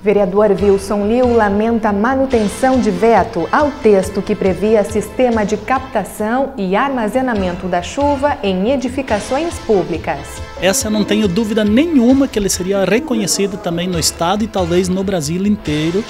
Vereador Wilson Liu lamenta a manutenção de veto ao texto que previa sistema de captação e armazenamento da chuva em edificações públicas. Essa eu não tenho dúvida nenhuma que ele seria reconhecido também no Estado e talvez no Brasil inteiro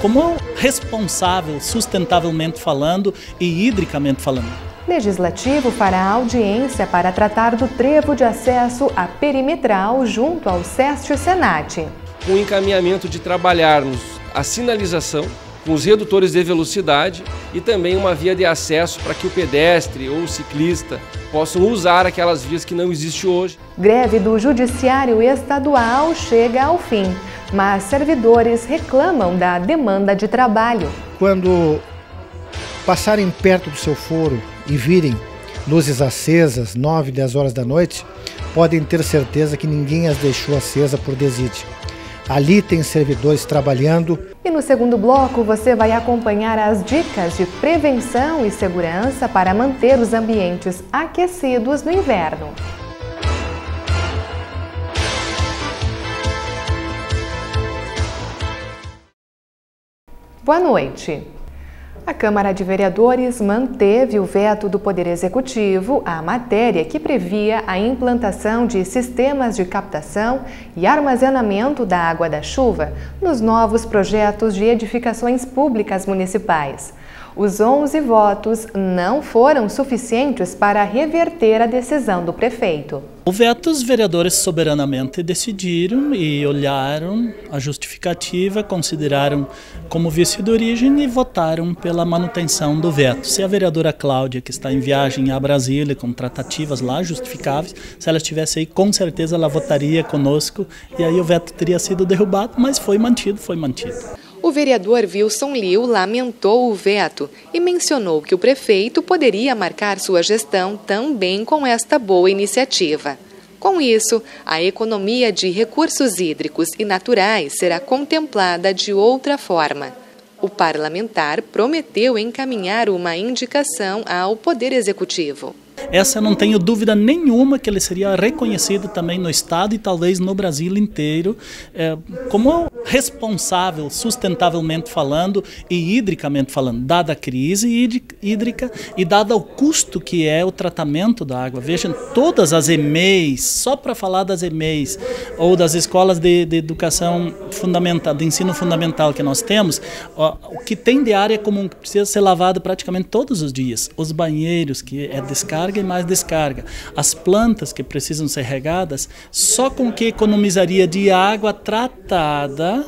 como responsável, sustentavelmente falando e hidricamente falando. Legislativo fará audiência para tratar do trevo de acesso à perimetral junto ao SEST-Senat. Com o encaminhamento de trabalharmos a sinalização, com os redutores de velocidade e também uma via de acesso para que o pedestre ou o ciclista possam usar aquelas vias que não existem hoje. Greve do Judiciário Estadual chega ao fim, mas servidores reclamam da demanda de trabalho. Quando passarem perto do seu foro e virem luzes acesas, 9, 10 horas da noite, podem ter certeza que ninguém as deixou acesa por desídia. Ali tem servidores trabalhando. E no segundo bloco você vai acompanhar as dicas de prevenção e segurança para manter os ambientes aquecidos no inverno. Boa noite. A Câmara de Vereadores manteve o veto do Poder Executivo à matéria que previa a implantação de sistemas de captação e armazenamento da água da chuva nos novos projetos de edificações públicas municipais. Os 11 votos não foram suficientes para reverter a decisão do prefeito. O veto, os vereadores soberanamente decidiram e olharam a justificativa, consideraram como vício de origem e votaram pela manutenção do veto. Se a vereadora Cláudia, que está em viagem a Brasília, com tratativas lá justificáveis, se ela estivesse aí, com certeza ela votaria conosco e aí o veto teria sido derrubado, mas foi mantido, foi mantido. O vereador Wilson Liu lamentou o veto e mencionou que o prefeito poderia marcar sua gestão também com esta boa iniciativa. Com isso, a economia de recursos hídricos e naturais será contemplada de outra forma. O parlamentar prometeu encaminhar uma indicação ao Poder Executivo. Essa eu não tenho dúvida nenhuma que ele seria reconhecido também no Estado e talvez no Brasil inteiro como responsável, sustentavelmente falando e hidricamente falando, dada a crise hídrica e dado o custo que é o tratamento da água. Vejam, todas as EMEIs, só para falar das EMEIs ou das escolas de educação fundamental, de ensino fundamental que nós temos, o que tem de área comum que precisa ser lavado praticamente todos os dias, os banheiros, que é descarga e mais descarga, as plantas que precisam ser regadas, só com o que economizaria de água tratada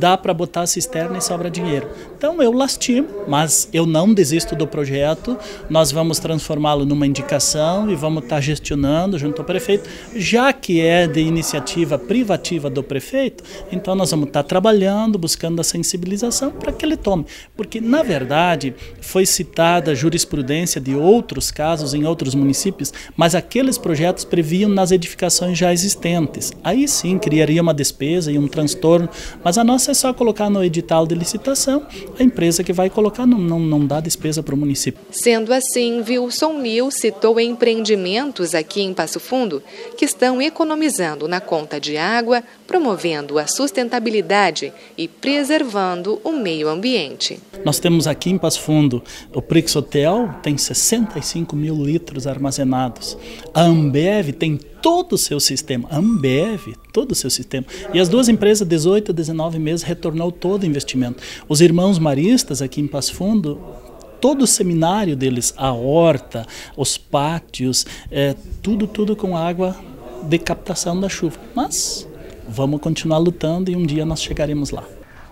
dá para botar a cisterna e sobra dinheiro. Então eu lastimo, mas eu não desisto do projeto, nós vamos transformá-lo numa indicação e vamos estar gestionando junto ao prefeito, já que é de iniciativa privativa do prefeito, então nós vamos estar trabalhando, buscando a sensibilização para que ele tome, porque na verdade foi citada a jurisprudência de outros casos em outros municípios, mas aqueles projetos previam nas edificações já existentes, aí sim criaria uma despesa e um transtorno, mas a nossa é só colocar no edital de licitação, a empresa que vai colocar não dá despesa para o município. Sendo assim, Wilson Liu citou empreendimentos aqui em Passo Fundo que estão economizando na conta de água, promovendo a sustentabilidade e preservando o meio ambiente. Nós temos aqui em Passo Fundo o Prix Hotel, tem 65 mil litros armazenados. A Ambev tem todo o seu sistema, todo o seu sistema. E as duas empresas, 18 a 19 meses, retornou todo o investimento. Os irmãos maristas aqui em Passo Fundo, todo o seminário deles, a horta, os pátios, tudo com água de captação da chuva. Mas vamos continuar lutando e um dia nós chegaremos lá.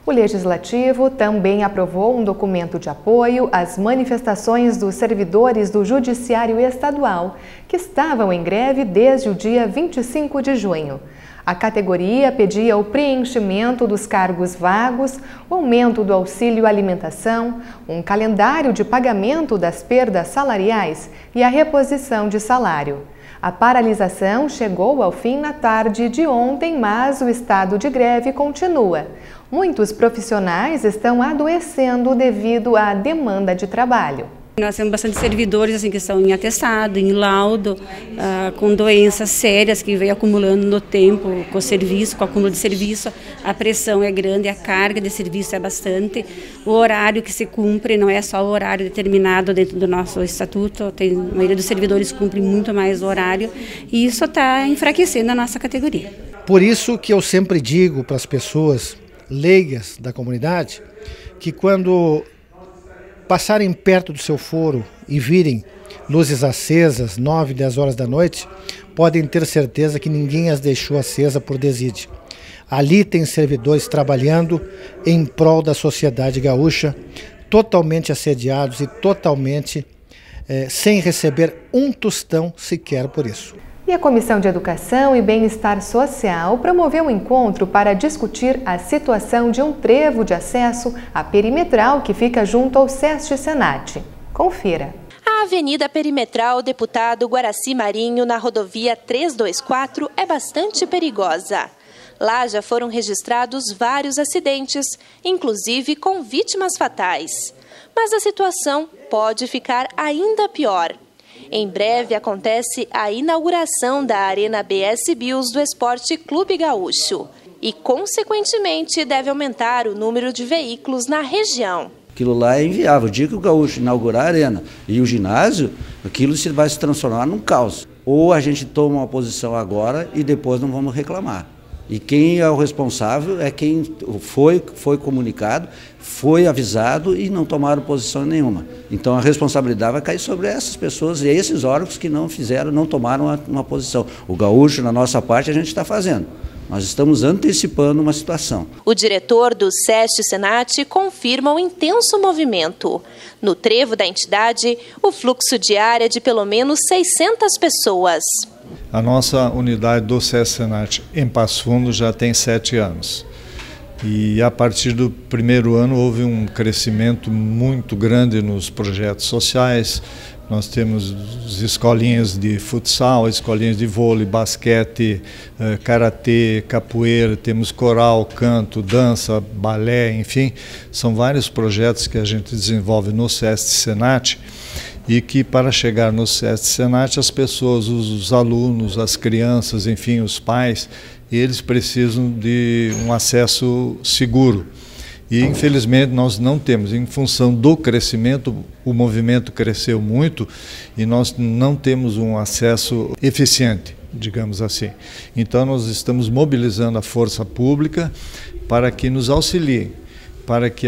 O Legislativo também aprovou um documento de apoio às manifestações dos servidores do Judiciário Estadual, que estavam em greve desde o dia 25 de junho. A categoria pedia o preenchimento dos cargos vagos, o aumento do auxílio alimentação, um calendário de pagamento das perdas salariais e a reposição de salário. A paralisação chegou ao fim na tarde de ontem, mas o estado de greve continua. Muitos profissionais estão adoecendo devido à demanda de trabalho. Nós temos bastante servidores assim, que estão em atestado, em laudo, com doenças sérias que vem acumulando no tempo, com o serviço, com o acúmulo de serviço. A pressão é grande, a carga de serviço é bastante. O horário que se cumpre não é só o horário determinado dentro do nosso estatuto, a maioria dos servidores cumpre muito mais o horário e isso está enfraquecendo a nossa categoria. Por isso que eu sempre digo para as pessoas leigas da comunidade que quando passarem perto do seu foro e virem luzes acesas, 9, 10 horas da noite, podem ter certeza que ninguém as deixou acesa por desídia. Ali tem servidores trabalhando em prol da sociedade gaúcha, totalmente assediados e totalmente sem receber um tostão sequer por isso. E a Comissão de Educação e Bem-Estar Social promoveu um encontro para discutir a situação de um trevo de acesso à perimetral que fica junto ao SESC Senat. Confira. A Avenida Perimetral Deputado Guaraci Marinho, na rodovia 324, é bastante perigosa. Lá já foram registrados vários acidentes, inclusive com vítimas fatais. Mas a situação pode ficar ainda pior. Em breve acontece a inauguração da Arena BS Bios do Esporte Clube Gaúcho e, consequentemente, deve aumentar o número de veículos na região. Aquilo lá é inviável. O dia que o Gaúcho inaugurar a arena e o ginásio, aquilo vai se transformar num caos. Ou a gente toma uma posição agora e depois não vamos reclamar. E quem é o responsável é quem foi comunicado, foi avisado e não tomaram posição nenhuma. Então a responsabilidade vai cair sobre essas pessoas e esses órgãos que não fizeram, não tomaram uma posição. O Gaúcho, na nossa parte, a gente está fazendo. Nós estamos antecipando uma situação. O diretor do SESC Senat confirma o intenso movimento. No trevo da entidade, o fluxo diário é de pelo menos 600 pessoas. A nossa unidade do SESC Senat em Passo Fundo já tem 7 anos. E a partir do primeiro ano houve um crescimento muito grande nos projetos sociais. Nós temos escolinhas de futsal, escolinhas de vôlei, basquete, karatê, capoeira, temos coral, canto, dança, balé, enfim. São vários projetos que a gente desenvolve no SESC Senat e que para chegar no SESC Senat as pessoas, os alunos, as crianças, enfim, os pais, eles precisam de um acesso seguro. E infelizmente nós não temos, em função do crescimento, o movimento cresceu muito e nós não temos um acesso eficiente, digamos assim. Então nós estamos mobilizando a força pública para que nos auxiliem, para que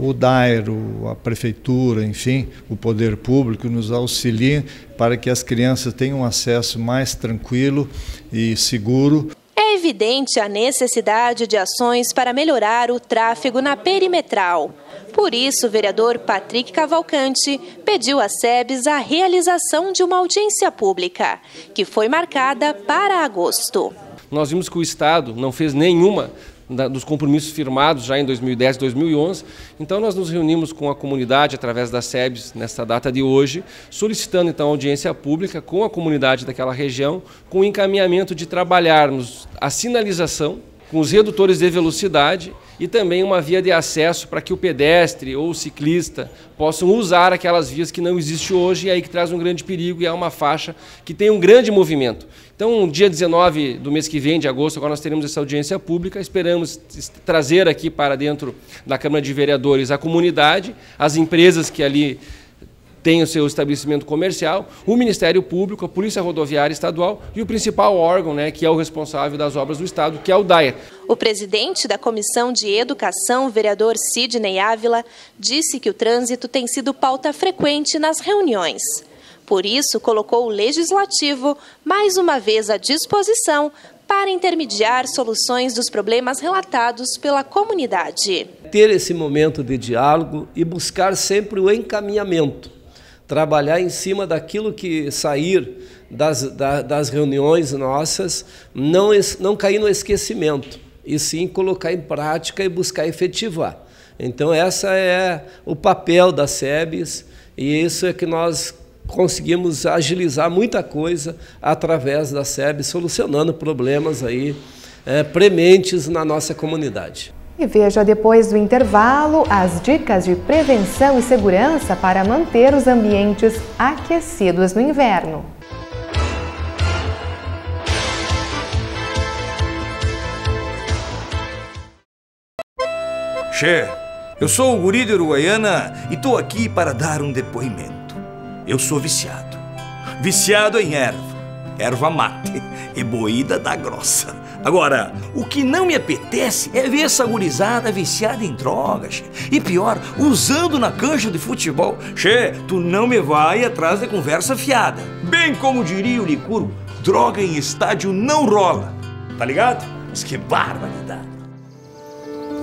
o DAER, a prefeitura, enfim, o poder público nos auxiliem para que as crianças tenham um acesso mais tranquilo e seguro. É evidente a necessidade de ações para melhorar o tráfego na perimetral. Por isso, o vereador Patrick Cavalcante pediu à SEBS a realização de uma audiência pública, que foi marcada para agosto. Nós vimos que o Estado não fez nenhuma dos compromissos firmados já em 2010 e 2011. Então nós nos reunimos com a comunidade através da SEBS nesta data de hoje, solicitando então audiência pública com a comunidade daquela região, com o encaminhamento de trabalharmos a sinalização com os redutores de velocidade e também uma via de acesso para que o pedestre ou o ciclista possam usar aquelas vias que não existem hoje e aí que traz um grande perigo e é uma faixa que tem um grande movimento. Então, dia 19 do mês que vem, de agosto, agora nós teremos essa audiência pública, esperamos trazer aqui para dentro da Câmara de Vereadores a comunidade, as empresas que ali tem o seu estabelecimento comercial, o Ministério Público, a Polícia Rodoviária Estadual e o principal órgão, que é o responsável das obras do Estado, que é o DAER. O presidente da Comissão de Educação, vereador Sidney Ávila, disse que o trânsito tem sido pauta frequente nas reuniões. Por isso, colocou o Legislativo mais uma vez à disposição para intermediar soluções dos problemas relatados pela comunidade. Ter esse momento de diálogo e buscar sempre o encaminhamento. Trabalhar em cima daquilo que sair das reuniões nossas, não cair no esquecimento, e sim colocar em prática e buscar efetivar. Então esse é o papel da SEBS e isso é que nós conseguimos agilizar muita coisa através da SEBS, solucionando problemas aí prementes na nossa comunidade. E veja depois do intervalo as dicas de prevenção e segurança para manter os ambientes aquecidos no inverno. Che, eu sou o guri de Uruguaiana e tô aqui para dar um depoimento. Eu sou viciado. Viciado em erva mate e moída da grossa. Agora, o que não me apetece é ver essa gurizada viciada em drogas. E pior, usando na cancha de futebol. Che, tu não me vai atrás de conversa fiada. Bem como diria o Licurgo, droga em estádio não rola. Tá ligado? Mas que barbaridade.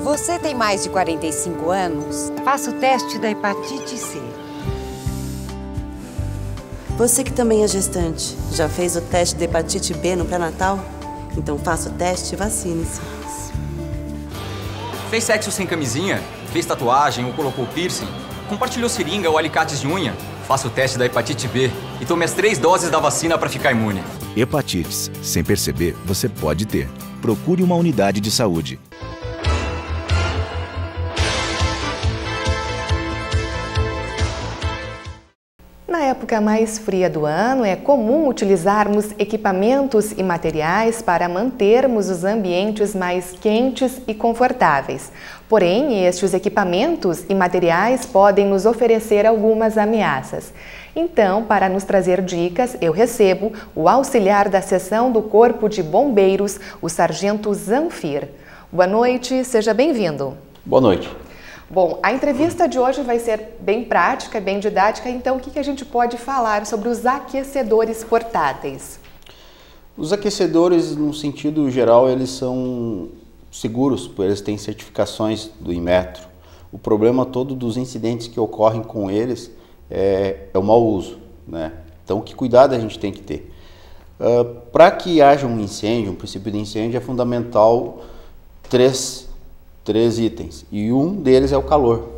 Você tem mais de 45 anos? Faça o teste da hepatite C. Você que também é gestante, já fez o teste de hepatite B no pré-natal? Então faça o teste e vacine-se. Fez sexo sem camisinha? Fez tatuagem ou colocou piercing? Compartilhou seringa ou alicates de unha? Faça o teste da hepatite B e tome as 3 doses da vacina para ficar imune. Hepatites, sem perceber, você pode ter. Procure uma unidade de saúde. Na época mais fria do ano, é comum utilizarmos equipamentos e materiais para mantermos os ambientes mais quentes e confortáveis. Porém, estes equipamentos e materiais podem nos oferecer algumas ameaças. Então, para nos trazer dicas, eu recebo o auxiliar da seção do Corpo de Bombeiros, o Sargento Zanfir. Boa noite, seja bem-vindo. Boa noite. Bom, a entrevista de hoje vai ser bem prática, bem didática, então o que a gente pode falar sobre os aquecedores portáteis? Os aquecedores, no sentido geral, eles são seguros, porque eles têm certificações do Inmetro. O problema todo dos incidentes que ocorrem com eles é o mau uso, né? Então, que cuidado a gente tem que ter? Para que haja um incêndio, um princípio de incêndio, é fundamental três itens, e um deles é o calor,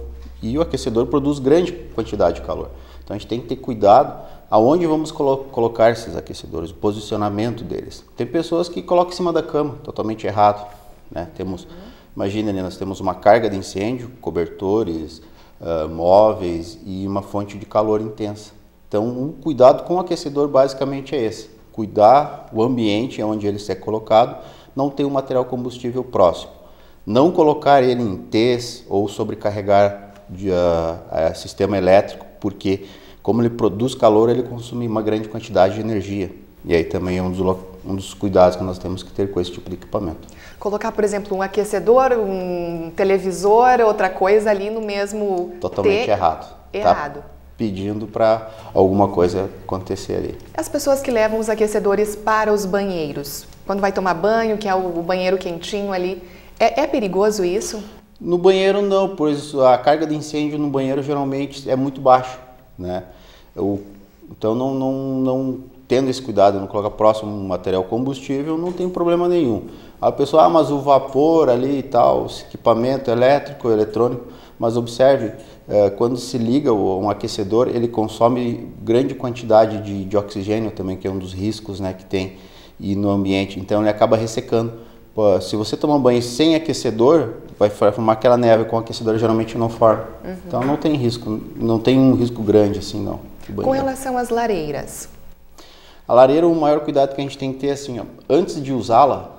e o aquecedor produz grande quantidade de calor. Então a gente tem que ter cuidado aonde vamos colocar esses aquecedores, o posicionamento deles. Tem pessoas que colocam em cima da cama, totalmente errado, né? Imagina, nós temos uma carga de incêndio, cobertores, móveis e uma fonte de calor intensa. Então um cuidado com o aquecedor basicamente é esse, cuidar o ambiente onde ele é colocado, não ter um material combustível próximo. Não colocar ele em T's ou sobrecarregar sistema elétrico, porque como ele produz calor, ele consome uma grande quantidade de energia. E aí também é um dos cuidados que nós temos que ter com esse tipo de equipamento. Colocar, por exemplo, um aquecedor, um televisor, outra coisa ali no mesmo Totalmente errado. Errado. Tá pedindo para alguma coisa acontecer ali. As pessoas que levam os aquecedores para os banheiros, quando vai tomar banho, que é o banheiro quentinho ali, é perigoso isso? No banheiro não, pois a carga de incêndio no banheiro geralmente é muito baixa, né? Então não tendo esse cuidado, não colocar próximo um material combustível, não tem problema nenhum. A pessoa, mas o vapor ali e tal, esse equipamento elétrico, eletrônico, mas observe, quando se liga um aquecedor, ele consome grande quantidade de oxigênio também, que é um dos riscos, né, que tem e no ambiente, então ele acaba ressecando. Pô, se você tomar banho sem aquecedor, vai formar aquela neve com aquecedor, geralmente não forma. Então não tem risco, não tem um risco grande assim não. Com relação às lareiras? A lareira, o maior cuidado que a gente tem que ter assim, ó, antes de usá-la,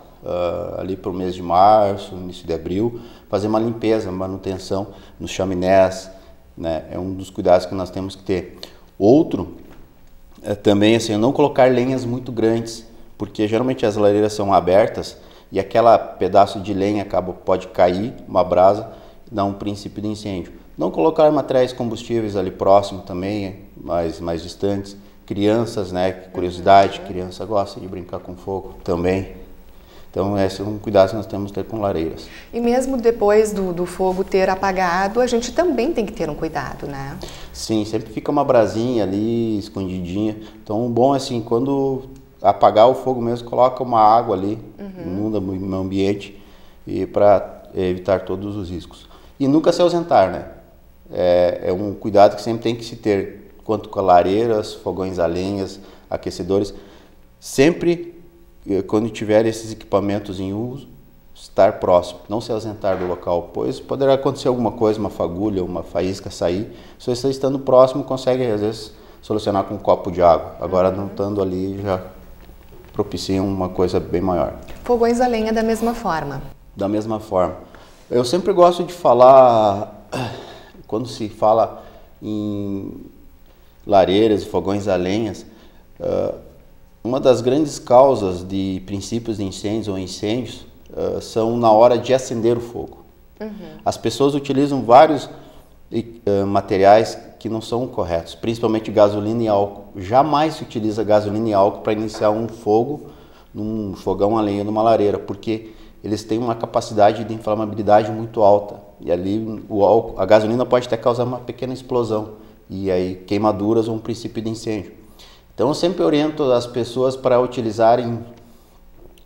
ali para o mês de março, início de abril, fazer uma limpeza, manutenção nos chaminés, né? É um dos cuidados que nós temos que ter. Outro, também assim, não colocar lenhas muito grandes, porque geralmente as lareiras são abertas, e aquele pedaço de lenha pode cair, uma brasa, dá um princípio de incêndio. Não colocar materiais combustíveis ali próximo também, mais distantes. Crianças, né, curiosidade, criança gosta de brincar com fogo também. Então esse é um cuidado que nós temos que ter com lareiras. E mesmo depois do fogo ter apagado, a gente também tem que ter um cuidado, né? Sim, sempre fica uma brasinha ali, escondidinha. Então o bom é assim, quando apagar o fogo mesmo, coloca uma água ali, inunda o ambiente, e para evitar todos os riscos. E nunca se ausentar, né? É um cuidado que sempre tem que se ter, quanto com lareiras, fogões a lenhas, aquecedores. Sempre, quando tiver esses equipamentos em uso, estar próximo, não se ausentar do local, pois poderá acontecer alguma coisa, uma fagulha, uma faísca sair. Se você estando próximo, consegue às vezes solucionar com um copo de água. Agora não estando ali já propicia uma coisa bem maior. Fogões a lenha da mesma forma? Da mesma forma. Eu sempre gosto de falar, quando se fala em lareiras e fogões a lenhas, uma das grandes causas de princípios de incêndios ou incêndios são na hora de acender o fogo. As pessoas utilizam vários materiais que não são corretos, principalmente gasolina e álcool. Jamais se utiliza gasolina e álcool para iniciar um fogo num fogão a lenha, numa lareira, porque eles têm uma capacidade de inflamabilidade muito alta. E ali a gasolina pode até causar uma pequena explosão e aí queimaduras ou um princípio de incêndio. Então eu sempre oriento as pessoas para utilizarem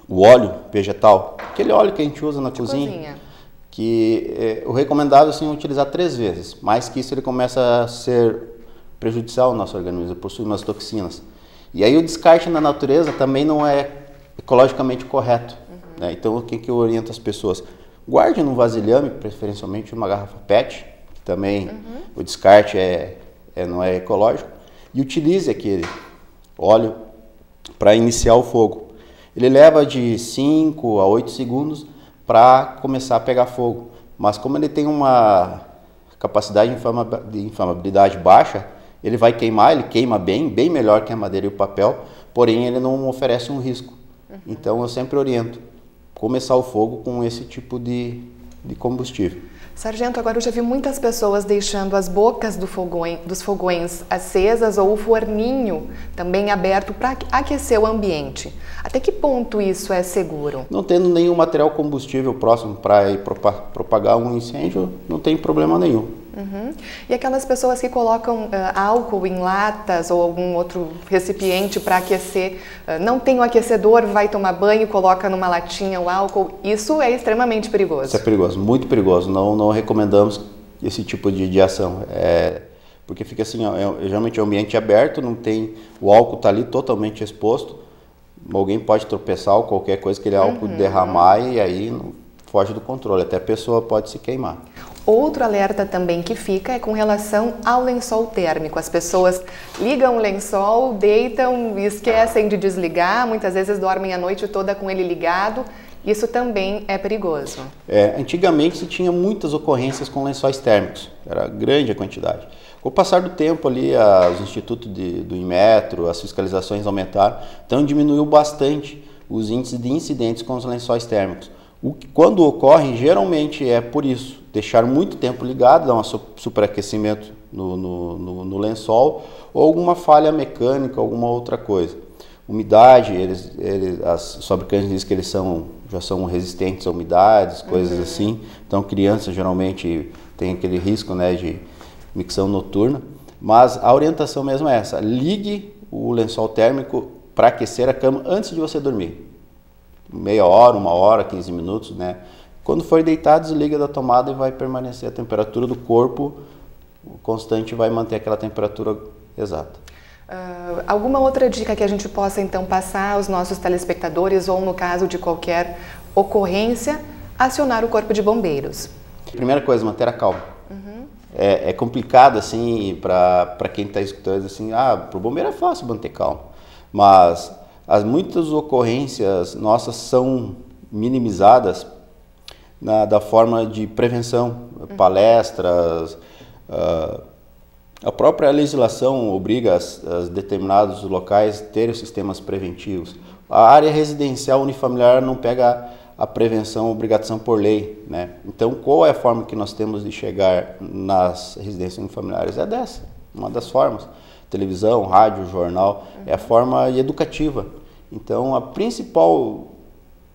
o óleo vegetal, aquele óleo que a gente usa na cozinha. Que o recomendado assim, é utilizar 3 vezes. Mais que isso ele começa a ser prejudicial ao nosso organismo, ele possui umas toxinas. E aí o descarte na natureza também não é ecologicamente correto. Né? Então o que eu oriento as pessoas? Guarde num vasilhame, preferencialmente uma garrafa PET, que também o descarte não é ecológico, e utilize aquele óleo para iniciar o fogo. Ele leva de 5 a 8 segundos para começar a pegar fogo. Mas como ele tem uma capacidade de inflamabilidade baixa, ele vai queimar, ele queima bem melhor que a madeira e o papel, porém ele não oferece um risco. Então eu sempre oriento começar o fogo com esse tipo de combustível. Sargento, agora eu já vi muitas pessoas deixando as bocas dos fogões acesas ou o forninho também aberto para aquecer o ambiente. Até que ponto isso é seguro? Não tendo nenhum material combustível próximo para propagar um incêndio, não tem problema nenhum. E aquelas pessoas que colocam álcool em latas ou algum outro recipiente para aquecer, não tem o aquecedor, vai tomar banho, coloca numa latinha o álcool, isso é extremamente perigoso. Isso é perigoso, muito perigoso. Não recomendamos esse tipo de ação. Porque fica assim, geralmente é um ambiente aberto, não tem, o álcool está ali totalmente exposto, alguém pode tropeçar ou qualquer coisa que ele álcool derramar e aí não foge do controle, até a pessoa pode se queimar. Outro alerta também que fica é com relação ao lençol térmico. As pessoas ligam o lençol, deitam e esquecem de desligar, muitas vezes dormem a noite toda com ele ligado. Isso também é perigoso. Antigamente se tinha muitas ocorrências com lençóis térmicos, era grande a quantidade. Com o passar do tempo ali, os institutos do Inmetro, as fiscalizações aumentaram, então diminuiu bastante os índices de incidentes com os lençóis térmicos. Quando ocorrem, geralmente é por isso, deixar muito tempo ligado, dar um superaquecimento no lençol ou alguma falha mecânica, alguma outra coisa. Umidade, os fabricantes dizem que eles já são resistentes a umidades, coisas assim. Então crianças geralmente têm aquele risco, né, de micção noturna. Mas a orientação mesmo é essa, ligue o lençol térmico para aquecer a cama antes de você dormir. Meia hora, 1 hora, 15 minutos, né? Quando for deitar, desliga da tomada e vai permanecer a temperatura do corpo constante, vai manter aquela temperatura exata. Alguma outra dica que a gente possa então passar aos nossos telespectadores ou no caso de qualquer ocorrência, acionar o Corpo de Bombeiros? Primeira coisa, manter a calma. É complicado assim para quem está escutando assim, para o bombeiro é fácil manter calma, mas muitas ocorrências nossas são minimizadas da forma de prevenção, palestras, a própria legislação obriga as determinados locais a terem sistemas preventivos. A área residencial unifamiliar não pega a prevenção, obrigação por lei, né? Então, qual é a forma que nós temos de chegar nas residências unifamiliares? É dessa, uma das formas. Televisão, rádio, jornal, é a forma educativa. Então, a principal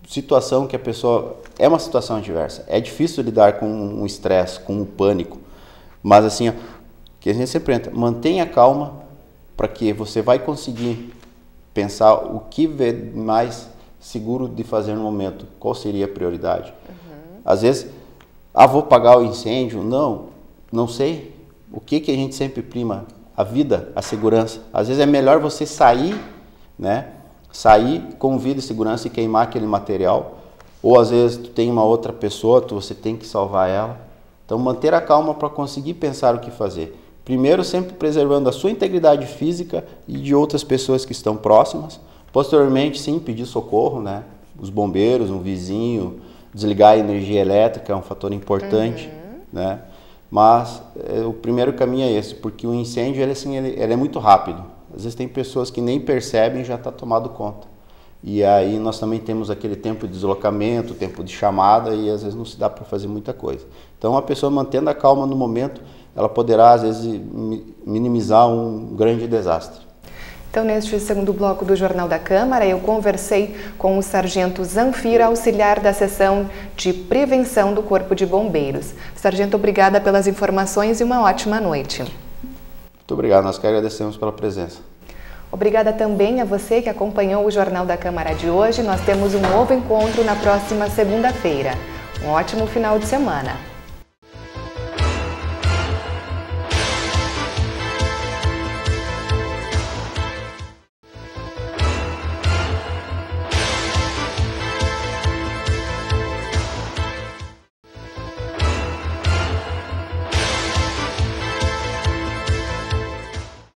situação que a pessoa... É uma situação adversa. É difícil lidar com um estresse, com um pânico. Mas assim, que a gente sempre entra, mantenha calma para que você vai conseguir pensar o que é mais seguro de fazer no momento. Qual seria a prioridade? Às vezes, vou apagar o incêndio. Não sei. O que a gente sempre prima? A vida, a segurança. Às vezes é melhor você sair, né? Sair com vida e segurança e queimar aquele material ou às vezes tu tem uma outra pessoa, você tem que salvar ela. Então manter a calma para conseguir pensar o que fazer. Primeiro sempre preservando a sua integridade física e de outras pessoas que estão próximas. Posteriormente sim pedir socorro, né? Os bombeiros, um vizinho, desligar a energia elétrica é um fator importante, né? Mas o primeiro caminho é esse, porque o incêndio ele é muito rápido. Às vezes tem pessoas que nem percebem e já está tomado conta. E aí nós também temos aquele tempo de deslocamento, tempo de chamada e às vezes não se dá para fazer muita coisa. Então a pessoa mantendo a calma no momento, ela poderá às vezes minimizar um grande desastre. Então, neste segundo bloco do Jornal da Câmara, eu conversei com o Sargento Zanfira, auxiliar da seção de prevenção do Corpo de Bombeiros. Sargento, obrigada pelas informações e uma ótima noite. Muito obrigado, nós que agradecemos pela presença. Obrigada também a você que acompanhou o Jornal da Câmara de hoje. Nós temos um novo encontro na próxima segunda-feira. Um ótimo final de semana.